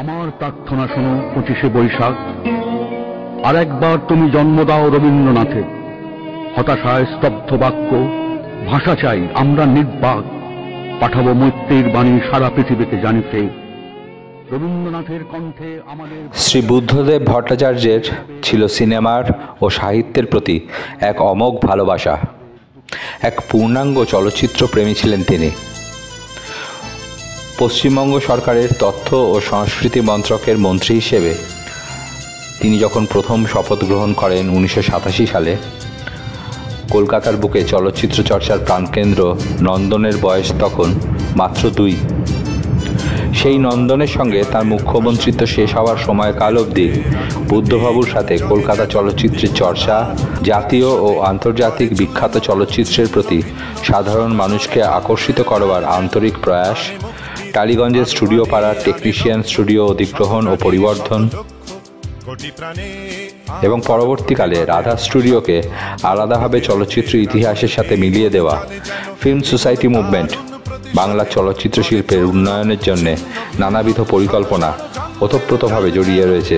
আমার প্রার্থনা শোনো 25শে বৈশাখ, আর একবার তুমি জন্ম দাও রবীন্দ্রনাথের। হতাশায় স্তব্ধ বাক্য, ভাষা চাই আমরা নির্বাক, পাঠাবো মৈত্রীর বাণী সারা পৃথিবীকে জানিতে। রবীন্দ্রনাথের কণ্ঠে আমাদের। শ্রী বুদ্ধদেব ভট্টাচার্যের ছিল সিনেমার ও সাহিত্যের প্রতি এক অমোঘ ভালোবাসা। এক পূর্ণাঙ্গ চলচ্চিত্র প্রেমী ছিলেন তিনি। পশ্চিমবঙ্গ সরকারের তথ্য ও সংস্কৃতি মন্ত্রকের মন্ত্রী হিসেবে তিনি যখন প্রথম শপথ গ্রহণ করেন 1987 সালে, কলকাতার বুকে চলচ্চিত্র চর্চার প্রাণকেন্দ্র নন্দনের বয়স তখন মাত্র 2। সেই নন্দনের সঙ্গে তার মুখ্যমন্ত্রিত্ব শেষ হওয়ার সময়কাল অবধি বুদ্ধবাবুর সাথে কলকাতা চলচ্চিত্রের চর্চা, জাতীয় ও আন্তর্জাতিক বিখ্যাত চলচ্চিত্রের প্রতি সাধারণ মানুষকে আকর্ষিত করবার আন্তরিক প্রয়াস, টালিগঞ্জের স্টুডিও পাড়ার টেকনিশিয়ান স্টুডিও অধিগ্রহণ ও পরিবর্ধন এবং পরবর্তীকালে রাধা স্টুডিওকে আলাদাভাবে চলচ্চিত্র ইতিহাসের সাথে মিলিয়ে দেওয়া ফিল্ম সোসাইটি মুভমেন্ট বাংলা চলচ্চিত্র শিল্পের উন্নয়নের জন্য নানাবিধ পরিকল্পনা ওতপ্রোতভাবে জড়িয়ে রয়েছে।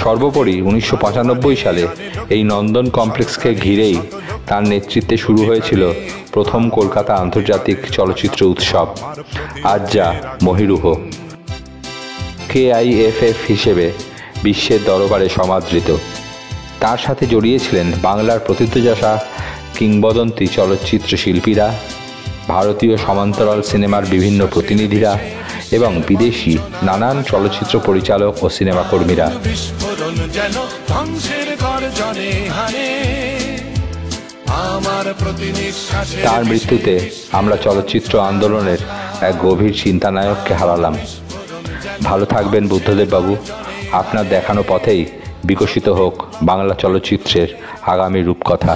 সর্বোপরি 1995 সালে এই নন্দন কমপ্লেক্সকে ঘিরেই তার নেতৃত্বে শুরু হয়েছিল প্রথম কলকাতা আন্তর্জাতিক চলচ্চিত্র উৎসব, আজ যা মহীরুহ। KIFF হিসেবে বিশ্বের দরবারে সমাদৃত। তার সাথে জড়িয়েছিলেন বাংলার প্রথিতযশা কিংবদন্তি চলচ্চিত্র শিল্পীরা, ভারতীয় সমান্তরাল সিনেমার বিভিন্ন প্রতিনিধিরা এবং বিদেশি নানান চলচ্চিত্র পরিচালক ও সিনেমা কর্মীরা। তার মৃত্যুতে আমরা চলচ্চিত্র আন্দোলনের এক গভীর চিন্তানায়ককে হারালাম। ভালো থাকবেন বুদ্ধদেব বাবু। আপনার দেখানো পথেই বিকশিত হোক বাংলা চলচ্চিত্রের আগামী রূপকথা।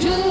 To